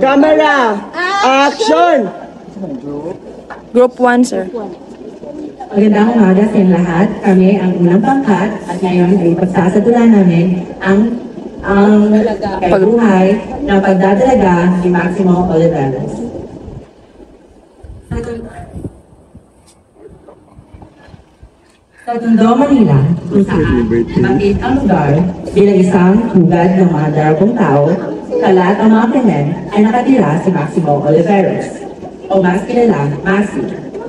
Camera! Action! Group 1, sir. Magandang umaga sa inyong lahat. Kami ang unang pangkat at ngayon ay pagsasadula namin ang pagbuhay ng pagdadalaga ni Maximo Oliveros. Sa Tondo, Manila, kung saan makit ang lugar bilang isang hugad ng mga darabong tao, kalat ang mga krimen ay nakatira si Maximo Oliveros, o mas kilala, Maxi.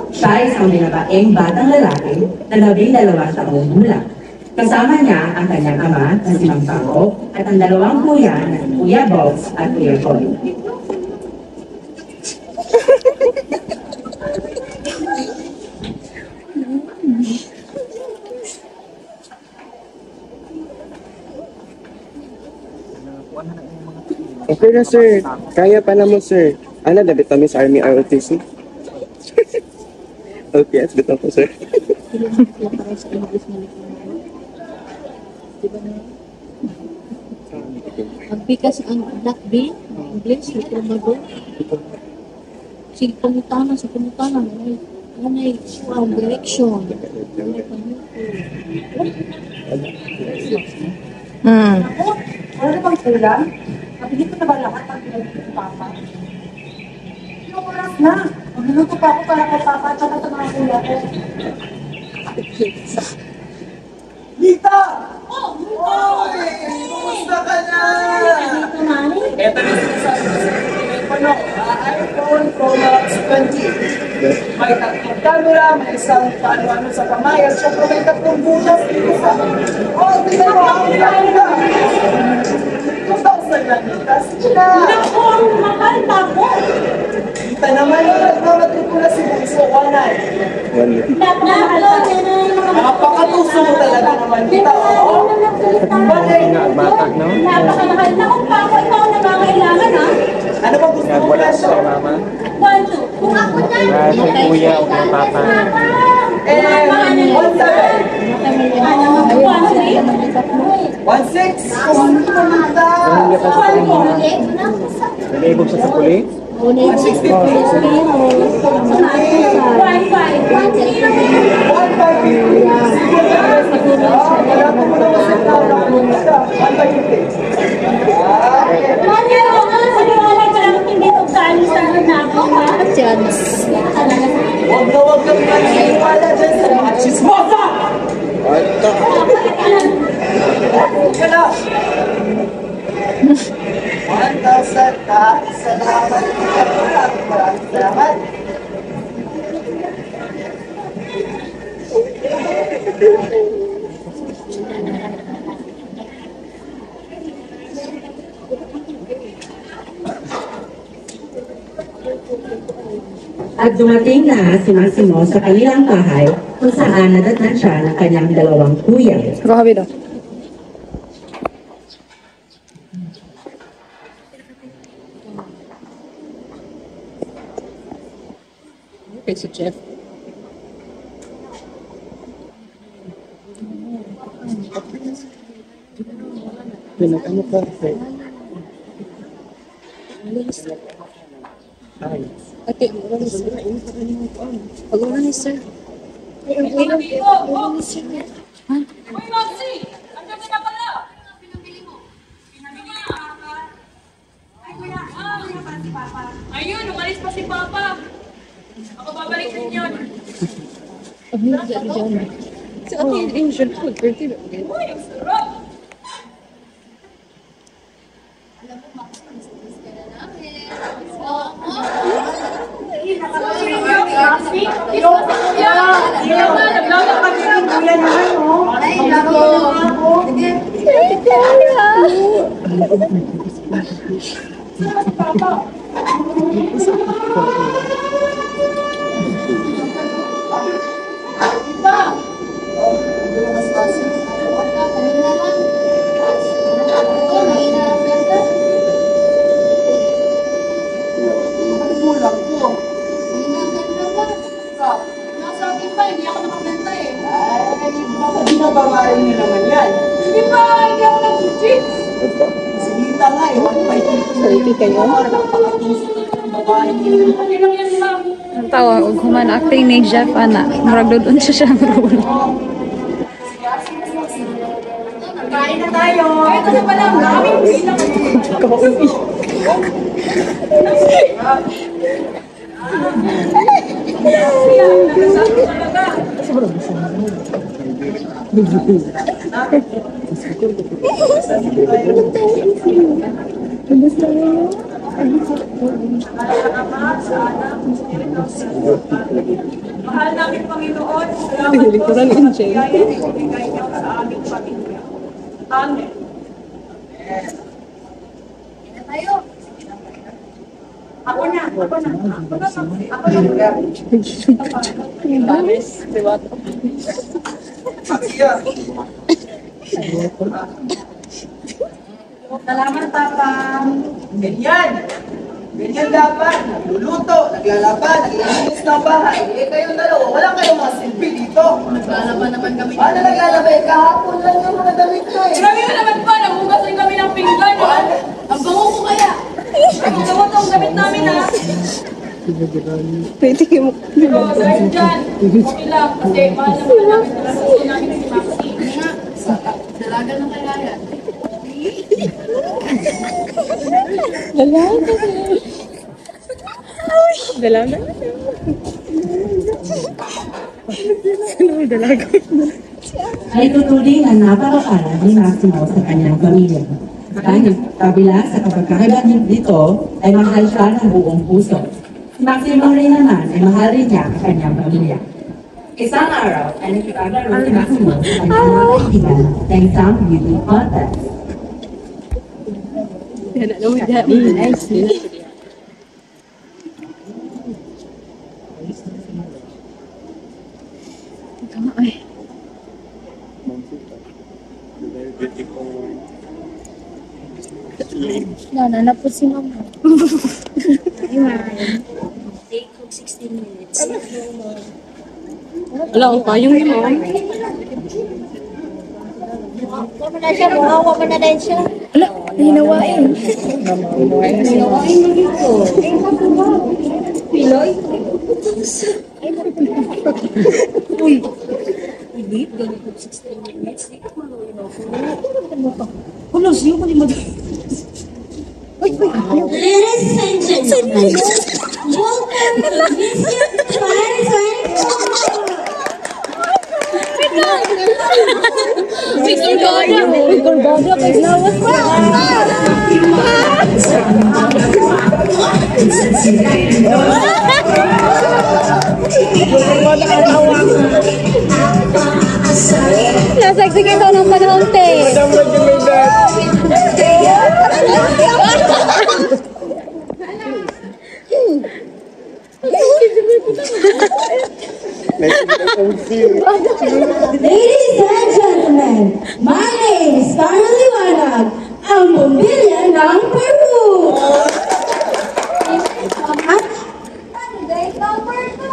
Siya ay isang binabaeng batang lalaki na 12 taong gulang. Kasama niya ang kanyang ama na si Mang Paco at ang dalawang kuya na si Kuya Box at Kuya Boy. Okay na, sir. Kaya pa naman, sir. Ano, dabit kami sa Army ROTC? Okay, yes, bitaw po, sir. Magbikas ang black bean, English, little mago. Sige, pangutanan sa pangutanan. Ano ay direction. Ano bang kulang? Nabigit ko na ba lahat ang pinagpito papa? Yung oras na. Magluluto pa ako para kay papa at saka sa mga kuya ko. Nita! Oh! Oy! Kumusta ka na? Dito, Mani. Ito na sinasabi ko sa telepono. iPhone Pro Max 20. May tatlong camera, may isang paano-ano sa kamay, at syempre may tatlong butas dito sa... Oh, tingnan mo ang camera! 2,000 lang, Nita. Sige na! Naku, mahal pa ako. Kita naman yun, nagmamatrikula si Bunso, Wanay. Napakatuso mo talaga naman, Nita. Oh. Bata, no? Napakamahal na kung pa ako ikaw na kailangan, ha? Ano ba gusto mo presyo? Mama? 1, 2. Kung ako na. Si kuya o kay papa. And 1,700. 1,600. Kung hindi mo Nita. Nalibog siya sa puli? 1,650. 1,550. Wala po mo naman sa tao na kung Nita. 1,550. Huwag kang maniwala dyan sa mga chismosa! Ata! Ka na! 1,000 ka. Salamat. Maraming salamat. At dumating na si Maximo sa kanilang bahay kung saan nadatnan siya ng kanyang dalawang kuya. Go, Habido. Okay, si Jeff. Pinag-ano ka, sir? Ay. Ate, wala ni sir. Wala ni sir. Wala ni sir. Ha? Uy, Maxi! Andiyan ka na pala! Pinabili mo. Pinabili mo. Ay, kuya. Kuya pa si Papa. Ayun, umalis pa si Papa. Ako babalik din yun. Sa ating Asian food, birthday na. Uy, ang sarap! Babae niyo naman yan. Hindi pa, hindi ako nag-cheat. Sinita nga eh, 1,550. kayo. Okay lang yan, ma'am. Ang tawa, huwag human acting ni Jeff, ana. Murag doon siya siyang role. Kain na tayo. Ito na pala, maraming bilang. Mahal namin Panginoon, salamat po sa biyaya na ibigay niyo sa aming pamilya. Amen. Ako na. Salamat, Papa. Ganyan. Ganyan dapat. Nagluluto, naglalaban, naglilinis ng bahay. Eh kayong dalawa, wala kayong mga silbi dito. Naglalaban naman kami. Paano naglalaban? Kahapon lang yung mga damit ko eh. Grabe ka naman pa, nagugas rin kami ng pinggan. Ang bango ko kaya. Ang gamot ang gamit namin ha. Pwede kayo Pero dahil dyan, okay lang. Kasi mahal naman namin. Nalasuko namin si Maxi. Dalaga ng kaya. Dalaga. Dalaga. Ay tuturing ang napakakala ni Maximo sa kanyang pamilya. Dahil kabila sa kapagkakaiba dito ay mahal siya ng buong puso. Si Maximo rin naman ay mahal rin niya ang kanyang pamilya. Isang araw ay nakipaglaro si Maximo sa kanyang mga kaibigan sa isang beauty contest. Nice. Na po si Mama. Ay, take 16 minutes. Wala akong payong yun. Huwag mo na siya, buhawa mo na din siya. Wala, hinawain. Hinawain mo dito. Piloy? Uy. Hindi, ganito 16 minutes. Di ka maluin ako. Wala, siyo ko ni Mad... Ladies and gentlemen, welcome to Miss 2024! Victor Godo! Victor Godo kay Lawas pa! Nasagsig ito ng panahon, te! Ladies and gentlemen, my name is Carla Liwanag, ang bumbilya ng Peru. At candidate number 2.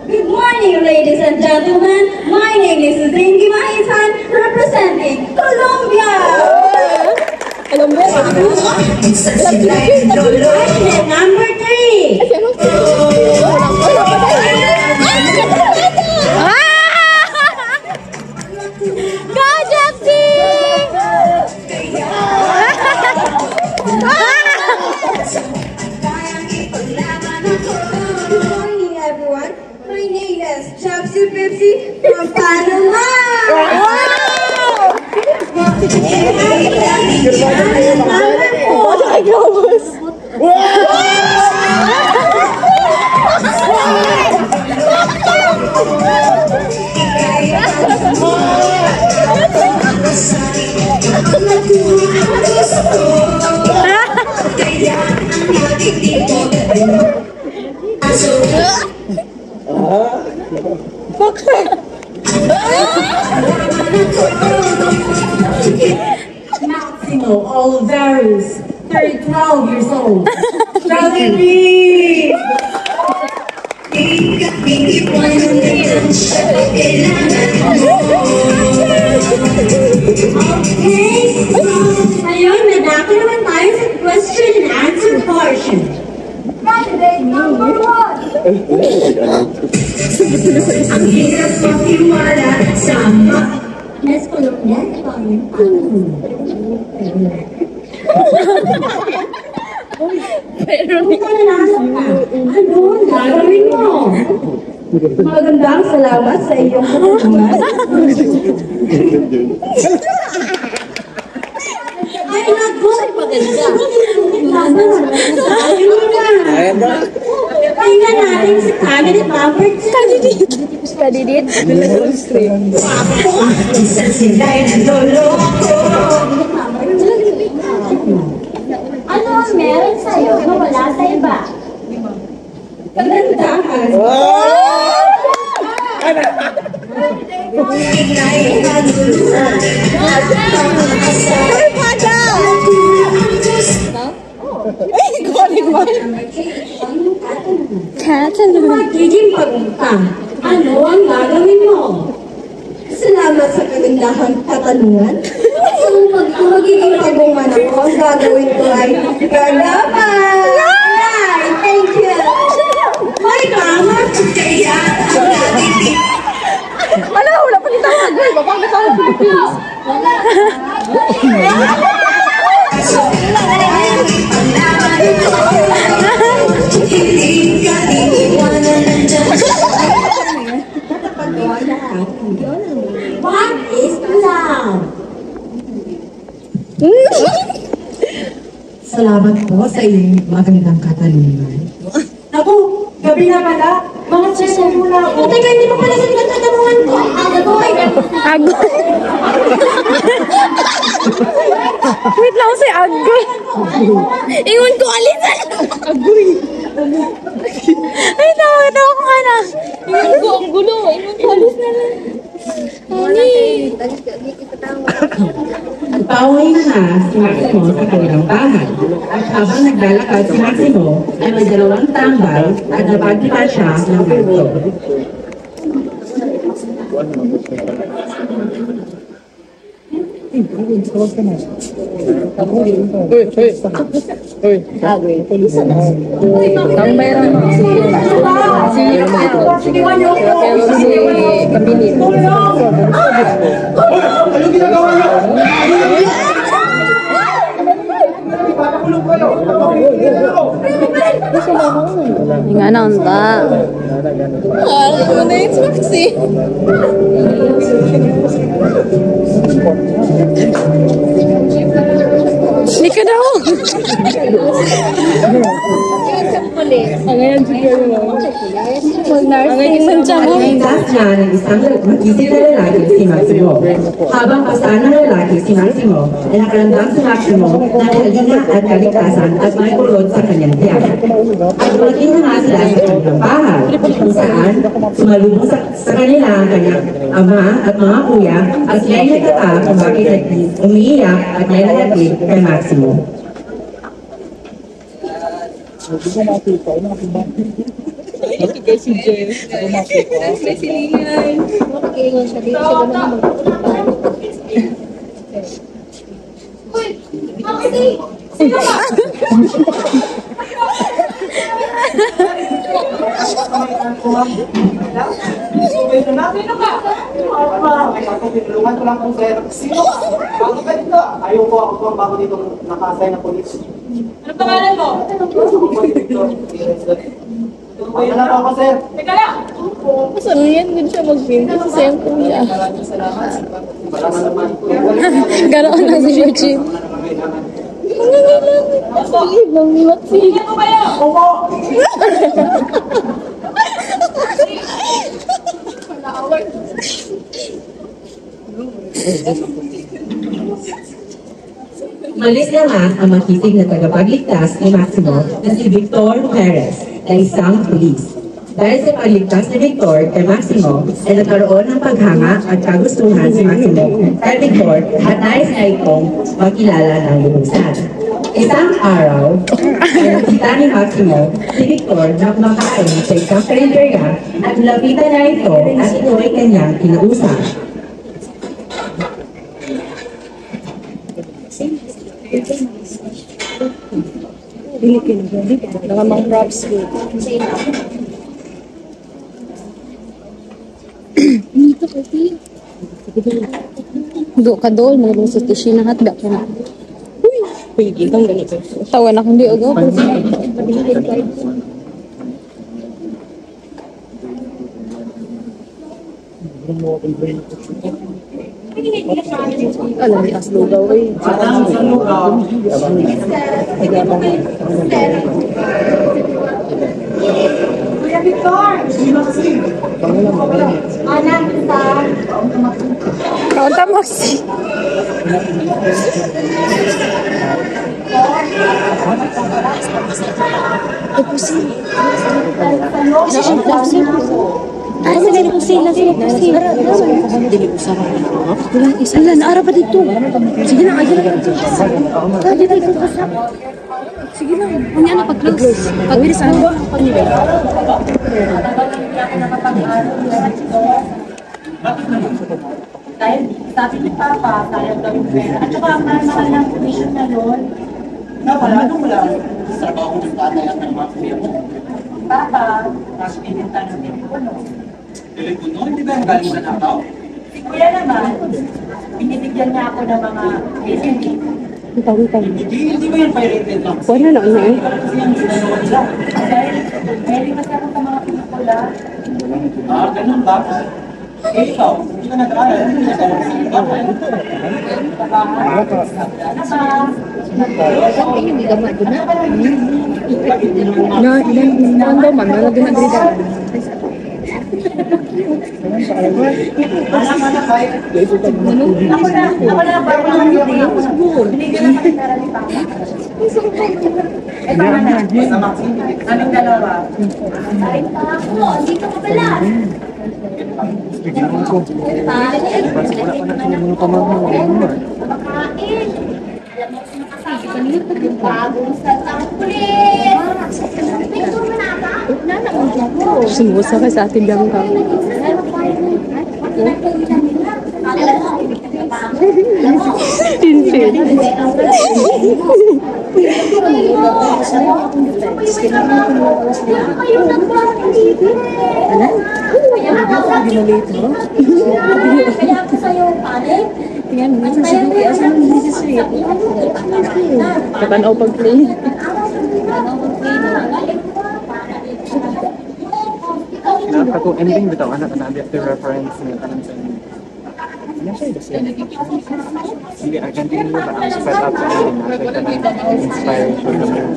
Good morning, ladies and gentlemen. My name is Zingy Maitan, representing Colombia. Candidate number 3. Good morning, everyone. My name is Chapsy Pepsi from Panama. Number 4. Darius, 12 years old. Brother Lee! Okay, ngayon nadako naman tayo sa question and answer portion. Candidate number 1. Ang hirap magtiwala sa Miss Colombia, pero kung nanalo ka, ano ang gagawin mo? Magandang salamat sa iyong katanungan. Ay, naku! Ayun na! Tingnan natin si candidate number 2. Candidate? Minsan sila'y naloloko. Ano ang meron sa'yo na wala sa iba? Kagandahan. Magiging pagutang, ano ang gagawin mo? Salamat sa kagandahang katanungan. Kung magiging pagbuman ako, ang gagawin ko ay kalaban! Right, thank you! May tama kaya ang gagawin. Wala pa kita mag-girl. Bapang na tayo Philippines. Hindi ka iniwanan ng Diyos. What is love? Salamat po sa iyong magandang katanungan. Naku, gabi na pala. Mga session muna ako. Teka, hindi pa pala sa katanungan ko. Agoy! Agoy. Wait lang si Agoy. Ingon ko alisan. Agoy. Ay, tawa ko ka na. Ingon ko, ang gulo. Ingon ko alis na lang. Pauwi na si Maximo sa kanilang bahay. At habang naglalakad si Maximo, ay may dalawang tambal at napagdipan siya ng ganito. Anong ginagawa niyo? Papakulong kayo. Nga nanda. Ano na yung Maxi? Hindi ka daw. Ang ngayon siguro mo. Ang isang tiyan mo. Pinagtas niya ng isang mag-isip na lalaki si Maximo. Habang pasan ng lalaki si Maximo, ay nakaramdam si Maximo ng kalinga at kaligtasan at may kulot sa kanyang tiyak. At dumating na nga sila sa kanyang bahay, kung saan sumalubong sa kanila ang kanyang ama at mga kuya at sila ay nagtaka kung bakit umiiyak at may lalaki kay Maximo. Tinulungan ko lang po sir. Sino ka? Bago ka dito. Ayaw ko ako pang bago dito nakasay na polis. Ano pangalan mo? Alam ako sir. Teka lang! Masalayan din siya mag-film kasi siya yung kuya. Maraming salamat. Malaman naman po. Ganoon na si Eugene. Sige lang ni Maxi. Tingnan mo kayo! Opo! Umalis naman ang makisig na tagapagligtas ni Maximo na si Victor Perez na isang pulis. Dahil sa pagligtas ni Victor kay Maximo, ay nagkaroon ng paghanga at kagustuhan si Maximo kay Victor at nais na itong makilala ng lubusan. Isang araw, ay nakita ni Maximo si Victor na kumakain sa isang karinderya at nilapitan na ito at ito ay kanyang kinausap. Nakamang props ko. Dito kasi. Do ka dol, mga sa tissue na hatda ka na. Pwede kang ganito. Tawa na kung di agaw. Alam ni Aslo daw eh. Kuya Victor! Anak kita. Kaunta mo si. Ano sa ganito sila? Dili usara. Wala isa lang ara pa dito. Sige na, ayan na. Kaya dito ka. Sige na. Unya na pag-close. Pag-bilis ano ba pag nila? Dahil sabi ni Papa, sayang daw yung pera. At saka ang mahal ng tuition na yun. Anong wala? Trabaho ng tatay at ng mga kuya mo. Papa, mas pinunta ng telepono. Telepono? Hindi ba yung galing sa nakaw? Si Kuya naman, binibigyan niya ako ng mga listening. Hindi ba yan pirated lang? Wala na ano eh. Kasi yung ginagawa nila. Dahil kasi ako sa mga pelikula. Ganun ba? Eh, ikaw, hindi ka nag-aaral. Hindi ka nag-aaral. Na daw man na ginagridan. Ako na, parang binigyan naman ng pera ni Papa. Ito na, aming dalawa. Ay, ako, dito ka pala. Makain. Alam mo, sinakasama ko. Bagong sa tangkulit. Picture mo na ba? Wala na akong dito. Sumusa ka sa ating biyangka. Tintin. Kaya ako sa'yo, pare. Tingnan mo sa sige. Asan mo this is sweet. Katanaw pag-play. Ako ending bitaw anak na after reference ni kanang sa inyo. Ano siya kasi? Hindi akan din mo ba ang set up na inspiration naman.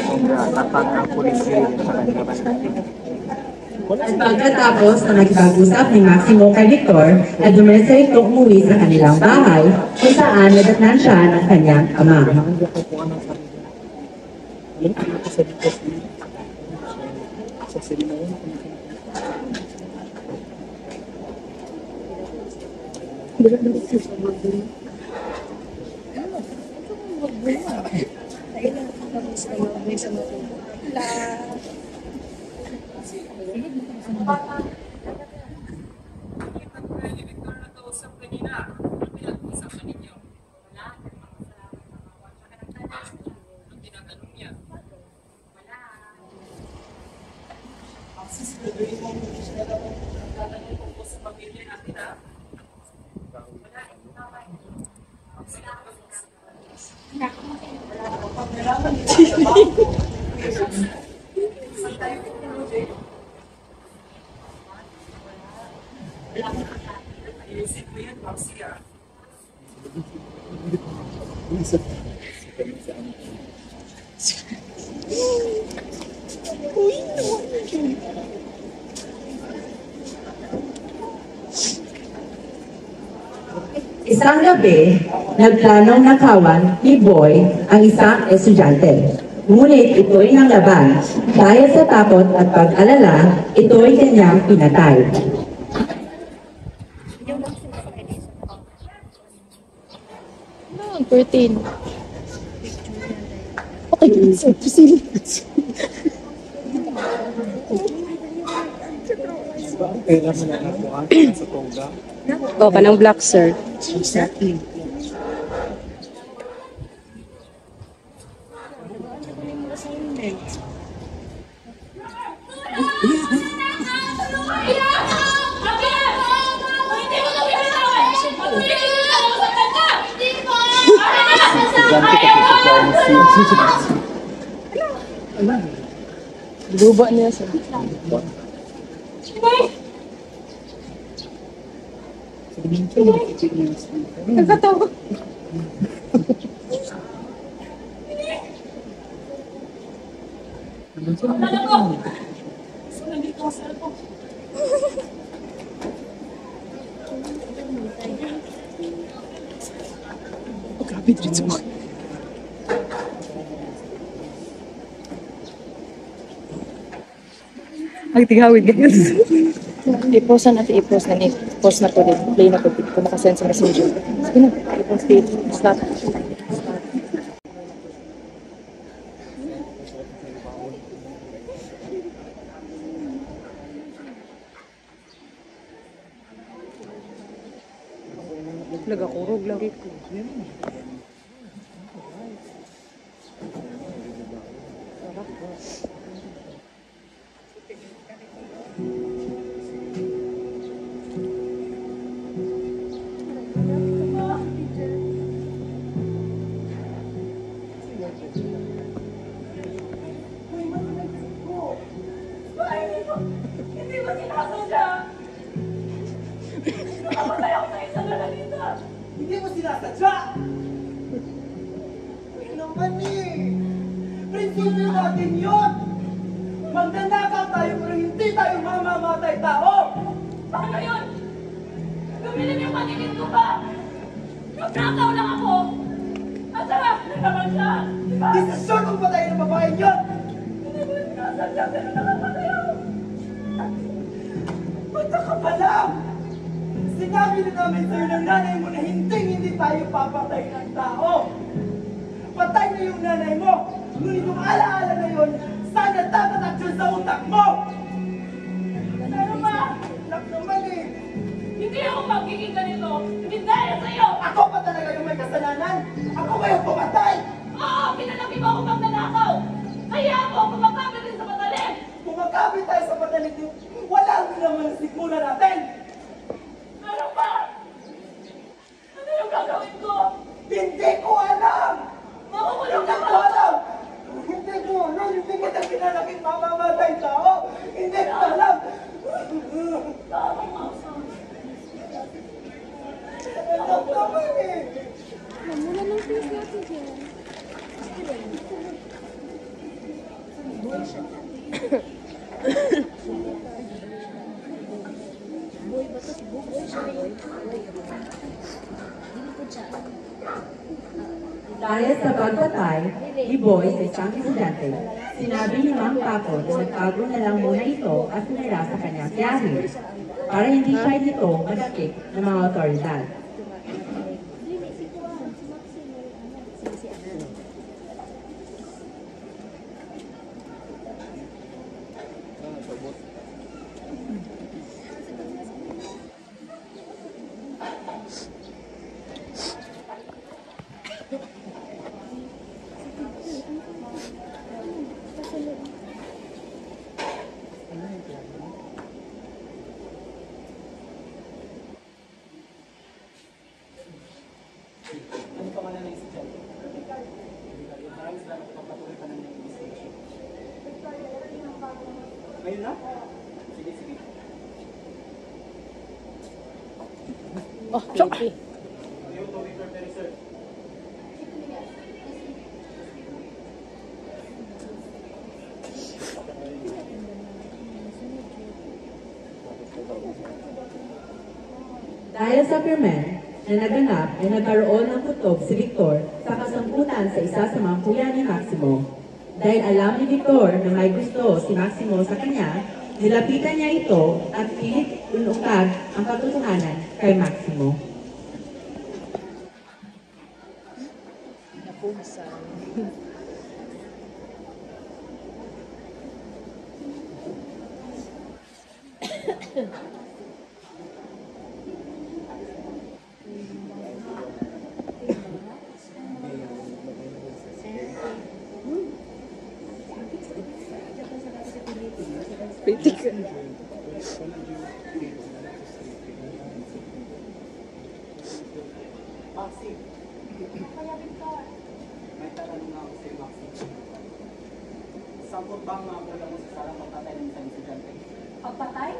Kung tatang ang polisi sa kanila ba? Pagkatapos na nagpag-usap ni Maximo kay Victor, ay dumesa ito umuwi sa kanilang bahay kung saan nadatnan siya ng kanyang ama. Isang gabi, nagplanong nakawan ni Boy ang isang estudyante. Ngunit ito'y nanglaban. Dahil sa takot at pag-alala, ito'y kanyang pinatay. No, 13. Okay, so, Kailan mo na nakuha sa toga? O, kanang black, sir. Exactly. Estudyante ka po sa pharmacy. Luba niya, sir. Nagkatawa. Grabe dito. Ay, tigawid, guys. I-post na natin, i-post na ni. Post na po din. Play na po din. Kung makasend sa messenger. Sige na. I-post din. Stop. Nagakurog lagi ko. Hindi ba sinasadya? Nakamatay ako sa isang lalita. Hindi mo sinasadya! Ay naman eh! Prinsipyo natin yun! Magnanakaw tayo pero hindi tayo mamamatay tao! Paano yun? Gumilin yung paningin ko ba? Magnakaw lang ako. At sarap na naman siya. Diba? Desisyon kung patayin ng babaeng yun! Hindi mo sinasadya pero nakamatay ako. Punta ka pa lang! Sinabi na namin sa'yo ng nanay mo na hindi tayo papatay ng tao! Patay na yung nanay mo! Ngunit yung alaala na yun, sana tatatak yun sa utak mo! Ano ba? Lak naman eh! Hindi ako magiging ganito. Hindi dahil sa'yo. Ako pa talaga yung may kasalanan! Ako ba yung pumatay? Oo, pinalaki mo ako magnanakaw. Kaya ako kumakapit din sa patalim. Kung magkapit tayo sa patalit, wala mo naman ang sikmura natin! Ano ba? Ano yung gagawin ko? Hindi ko alam! Makukulong Hindi ka ko ba? alam! Hindi ko alam! Hindi kita pinalaking mamamatay tao! Hindi ko alam! Alam naman eh! Dahil sa pagpatay ni Boy sa isang estudyante, sinabi ni Mang Paco na nagtago na lang muna ito at sinara sa kanyang tiyahin para hindi siya dito madakip ng mga otoridad. Ano pa nga na estudyante? Maraming salamat kung patuloy pa ng investigation. Ngayon na? Sige, sige. Oh, choki. Ayaw to, Victor Perez, sir. Dahil sa krimen, na naganap ay nagkaroon ng kutob si Victor sa kasangkutan sa isa sa mga kuya ni Maximo. Dahil alam ni Victor na may gusto si Maximo sa kanya, nilapitan niya ito at pilit unukad ang katotohanan kay Maximo. Maxi. May tatanong na ako sa'yo, Maxi. Sangkot ba ang mga kuya mo sa sarang pagtatay ng isang estudyante? Pagpatay?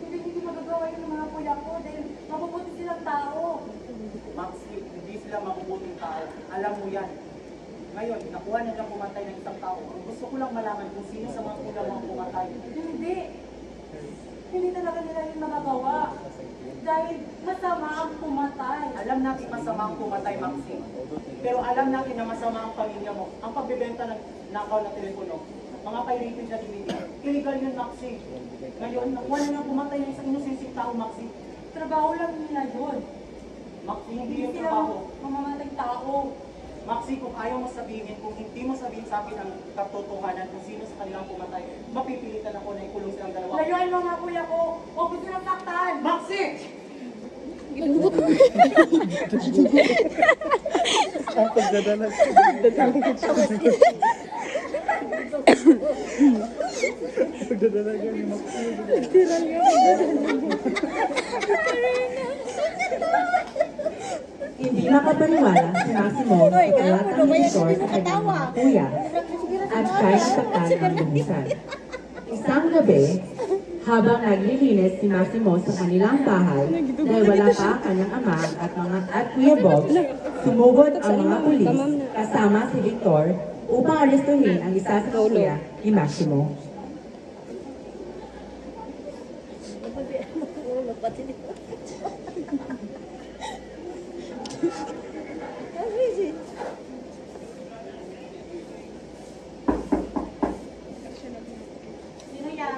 Hindi magagawa yun ng mga kuya ko dahil mabubuti silang tao. Maxi, hindi sila mabubuting tao. Alam mo yan. Ngayon, nakuha na lang pumatay ng isang tao. Ang gusto ko lang malaman kung sino sa mga kuya mo ang pumatay. Hindi. Hindi talaga nila yung magagawa. Dahil masama ang pumatay. Alam natin masama ang pumatay, Maxi. Pero alam natin na masama ang pamilya mo. Ang pagbebenta ng nakaw na telepono, mga pirated na DVD. Illegal yun, Maxi. Ngayon, nakuha na lang pumatay ng isang inosensing tao, Maxi. Trabaho lang nila yun. Maxi, hindi Hindi yung sila trabaho. mamamatay tao. Maxi, kung ayaw mo sabihin, kung hindi mo sabihin sa akin ang katotohanan kung sino sa kanilang pumatay, mapipilitan ako na ikulong silang dalawa. Layuan mo mga kuya ko. Huwag mo silang saktan. Maxi! Ang pagdadalag. Pagdadalagan ni Maxi. Hindi makapaniwala si Maximo sa kalatang ni Victor sa kanyang mga kuya at siya'y nasaktan ng lubusan. Isang gabi, habang naglilinis si Maximo sa kanilang bahay dahil wala pa ang kanyang ama at Kuya Bob, sumugod ang mga pulis kasama si Victor upang arestuhin ang isa sa kuya ni Maximo. Sino yan?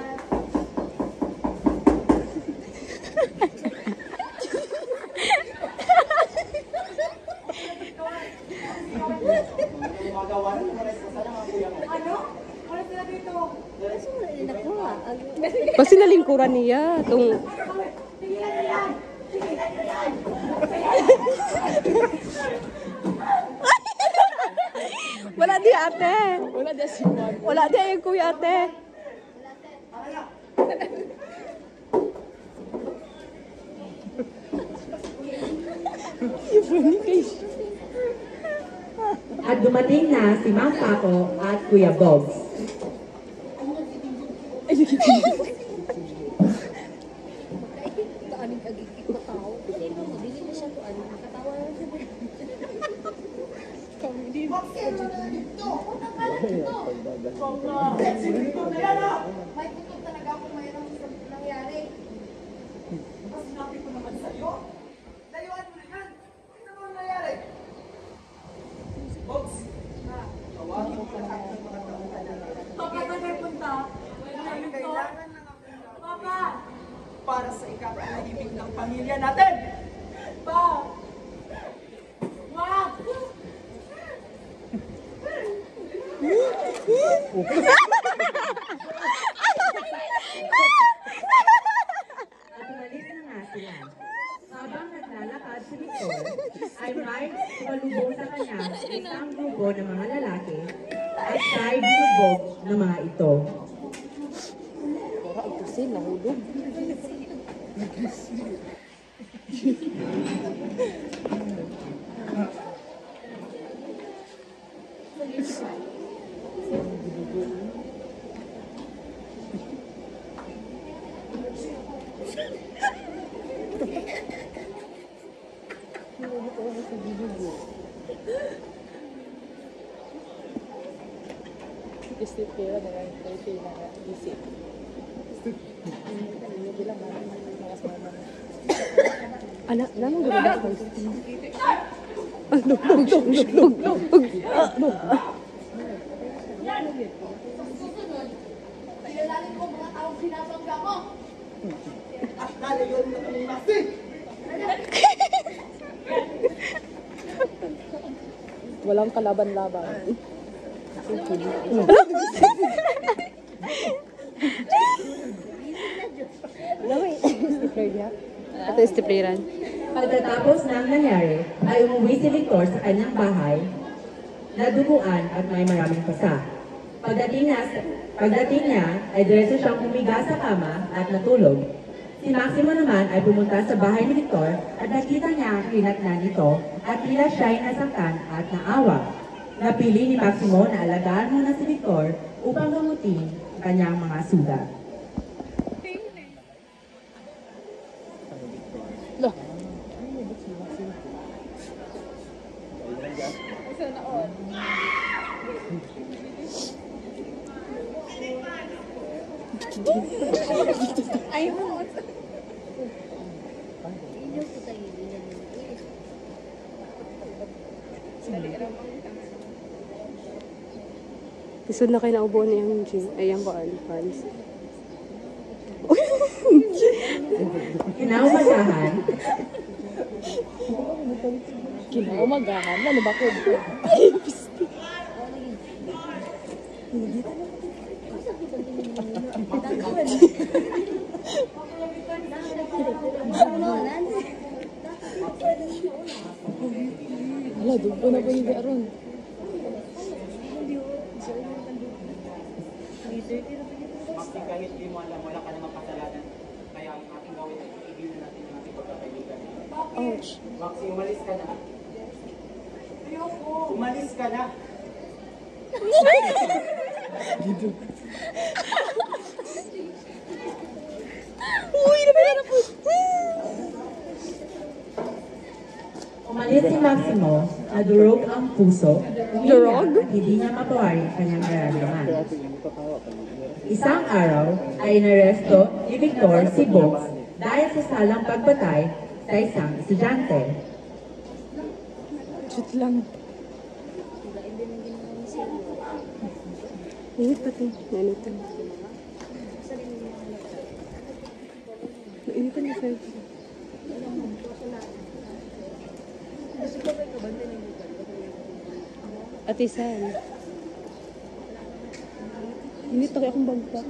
Gumagawa ng mga responsa ng mga kuya mo. Ano? Wala sila dito. Kasi nalingkuran niya. Itong... Tigilan nyo yan! Tigilan nyo yan! Wala di ate. Wala di yung kuya ate. At dumating na si Mang Paco at Kuya Bob. May putok talaga ako mayroong nangyari. Mas sinabi ko naman sa'yo. Layuan mo na yan. Ano ba ang nangyari? Bogs, tawagin mo lahat ng mga tauhan na Papa, saan kayo punta? kailangan ng aking Papa! para sa ikapanahimik ng pamilya natin. Pa! Wag! At umalis na nga sila. Habang naglalakad si Victor, ay may tumalubong sa kanya isang grupo ng mga lalaki at siya'y binubog ng mga ito. Ala, naman gano'n ba? Walang kalaban-laban. Ito yung stipliran. Pagkatapos ng nangyari, ay umuwi si Victor sa kanyang bahay, naduguan at may maraming pasa. Pagdating niya, ay diretso siyang humiga sa kama at natulog. Si Maximo naman ay pumunta sa bahay ni Victor at nakita niya ang kinatnan nito at tila siya'y nasaktan at naawa. Napili ni Maximo na alagaan muna si Victor upang gamutin ang kanyang mga sugat. Isod na kayo naubo niya yung gym. Ayan ko, fans. Kinaumagahan, Kinaumagahan? Ano ba ko? Wala, dugo na po yung garon. Kahit di mo alam, wala ka namang kasalanan. Kaya ang ating gawin ay iibigin natin ang ating pagkakaibigan. Ouch. Maxi, umalis ka na. Ayoko. Umalis ka na. umalis si Maximo, nadurog ang puso, umiyak at hindi niya mapawari ang kanyang nararamdaman. Isang araw ay inaresto ni Victor si Box dahil sa salang pagpatay sa isang estudyante. Shoot lang. Init pati. Nanitan. Nainitan na sa'yo. Atisan. Init ako akong bagpak.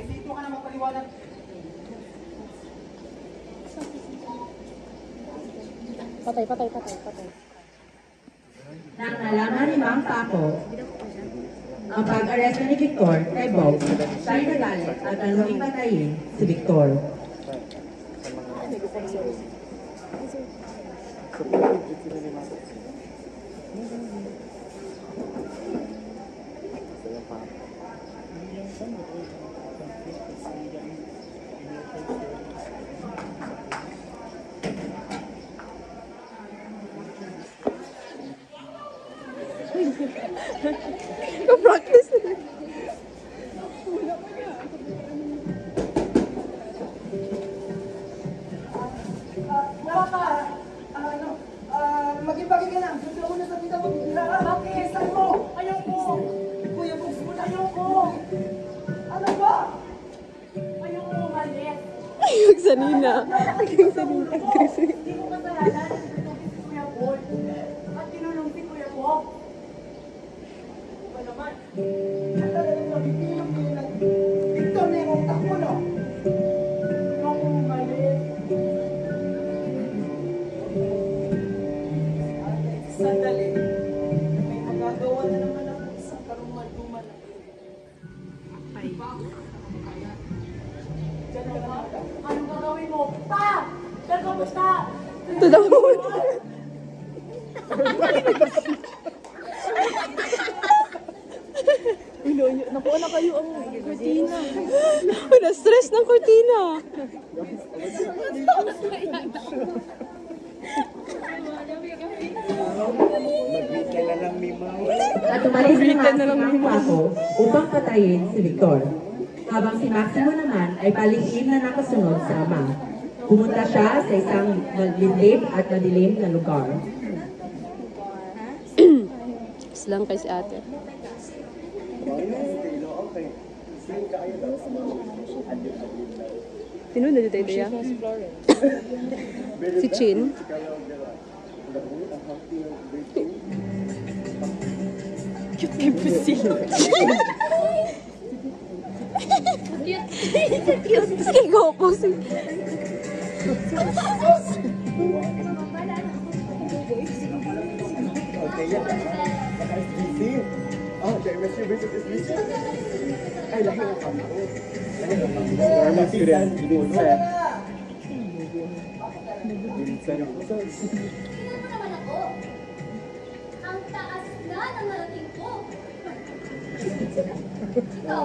Dito ka na magpaliwanag. Patay. Nang nalaman ni Mang Paco ang pag-aresto ni Victor kay Bob, siya'y nagalit at nalawing patayin si Victor. Practice. Maging-bagay ka lang. Gusto ko na sa tita mo. Bakit? Saan mo? Ayoko. Kuya Bugsbun, ayoko. Ano ba? Ayoko umalis. Ayog sanina. Ayog sanina. Hindi ko kasalanan. Tinulong si Kuya Paul. At tinulong si Kuya Bob. Ano ba naman? Ang talagang nabibigyan ko yun. Victor na yung utak mo, no? Ayoko umalis. Sandali. May magagawa na naman ako isang karumal-dumal na anong gagawin mo? Pa! Kamusta? To the moon. Nakuha na kayo ang kurtina. Na-stress ng kurtina. tumalis naman si Mang Paco upang patayin si Victor. Habang si Maximo naman ay palihim na nakasunod sa ama. Pumunta siya sa isang malilim at madilim na lugar. Lang kay si ate. Sino na dito ideya? Si Chin. Cute kay Pusi. Cute. Kay Gopo si. Oh, okay, Mr. Vincent is Vincent. Ay, lahi ng kama ko. Lahi ng kama ko. Normal student, Vincent. Vincent. Ang taas na ng narating ko. Ikaw.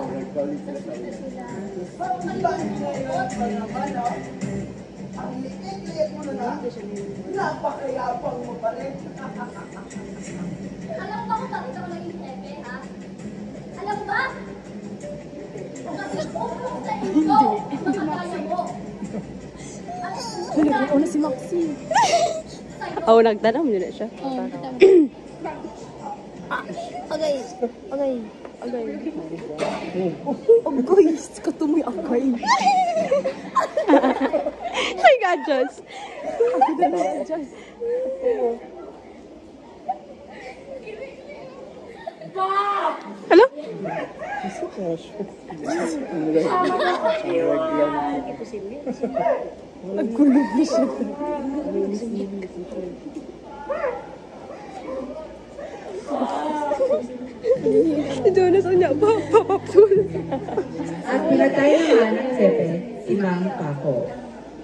Ang liit-liit mo na napakayapang mo pa rin. Alam ba kung bakit ako naging hepe, ha? Alam ba? Kasi upong sa inyo, mga kaya mo. At Una si Maxi. Oh, nagtanong yun na siya. Okay. Okay. Agay. Agay. Katumoy agay. My God, Joss. Hello? Nagkulog na siya. Si Jonas o niya, papapul. At pinatay naman ng Pepe si Mang Paco.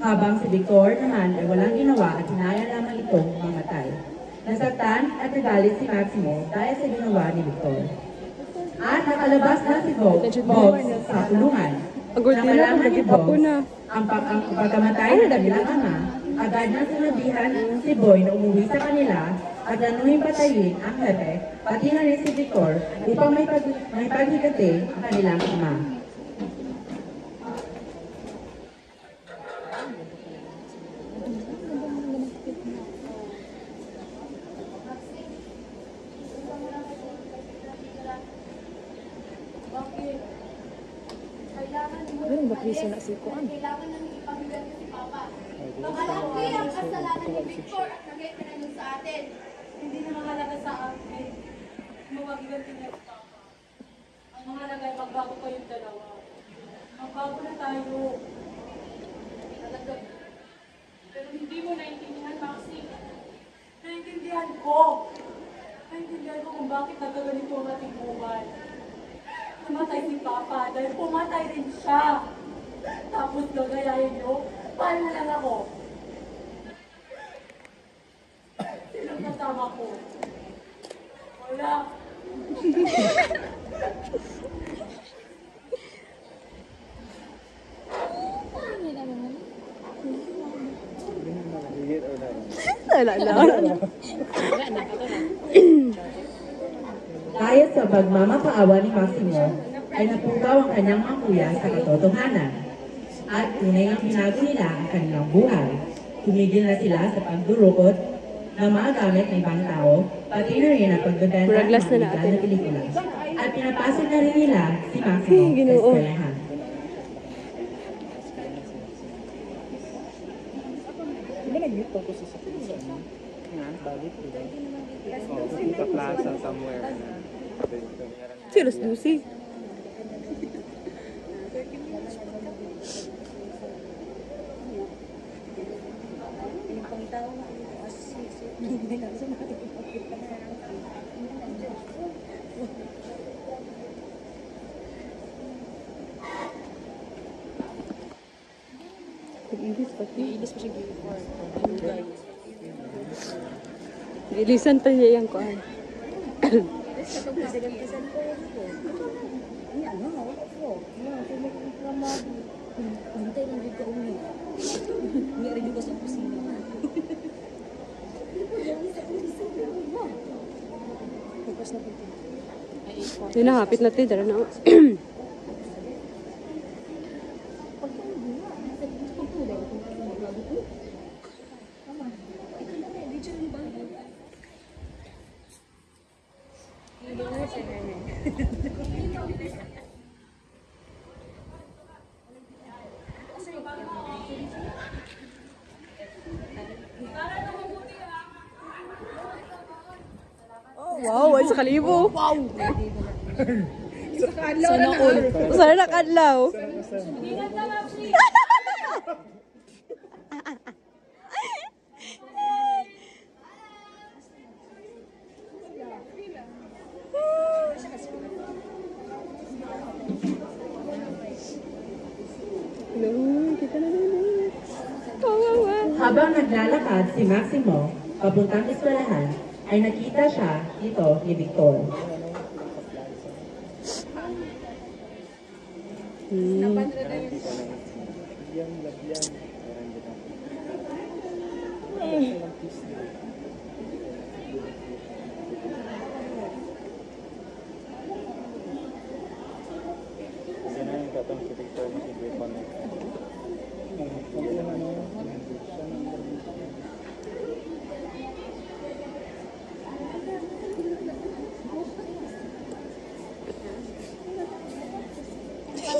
Habang si Victor naman ay walang ginawa at hinaya lamang itong mamatay. Nasaktan at nagalit si Maximo dahil sa ginawa ni Victor. At nakalabas na si Bob sa kulungan. Nang malaman ni Bob ang pagkamatay ng kanilang ama, agad na sinabihan si Boy na umuwi sa kanila at nanuhin patayin ang Pepe, pati na rin si Victor upang may paghigati ang kanilang ama. Ano ba kriso na si Kuan? kailangan nang ipagbigan si Papa. Malaki ang kasalanan ni Victor at nag-epinanong sa atin. Hindi na mahalaga sa akin. Mawagiganti na si Papa. Ang mahalaga ay magbago kayong dalawa. Magbago na tayo. Talaga. Pero hindi mo naintindihan, Maxi. Naintindihan ko. Naintindihan ko kung bakit nagkaganito ang ating buhay. Pumatay si Papa dahil pumatay rin siya. Tapos gagayahin niyo, paano na lang ako? Sinong kasama ko? Wala. Wala na. Dahil sa pagmamapaawa ni Maximo, ay napukaw ang kanyang mga kuya sa katotohanan. At tunay ang binago nila ang kanilang buhay. Tumigil na sila sa pagdurukot ng mga gamit ng ibang tao, pati na rin ang pagbebenta ng Buraglas na mga natin. na pelikula. At pinapasok na rin nila si Maximo sa Ginoo. eskwelahan. Di ba nag-meet ko sa sakit? Nga, balik ko ba? Oo, sa plaza somewhere. Si Ros Lucy. Ilisan pa niya yung kuhan. Yun na, hapit na tayo. Na. Wow, ay sa kalibo. Wow. Sana all. Sana nakadlaw. Habang naglalakad si Maximo papuntang eskwelahan, ay nakita siya dito ni Victor.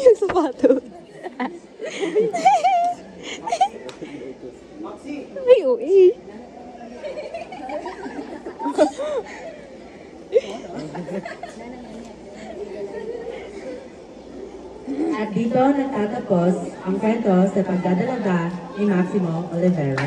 Yung sapato. Ay, ui. At dito nagtatapos ang kwento sa pagdadalaga ni Maximo Olivera.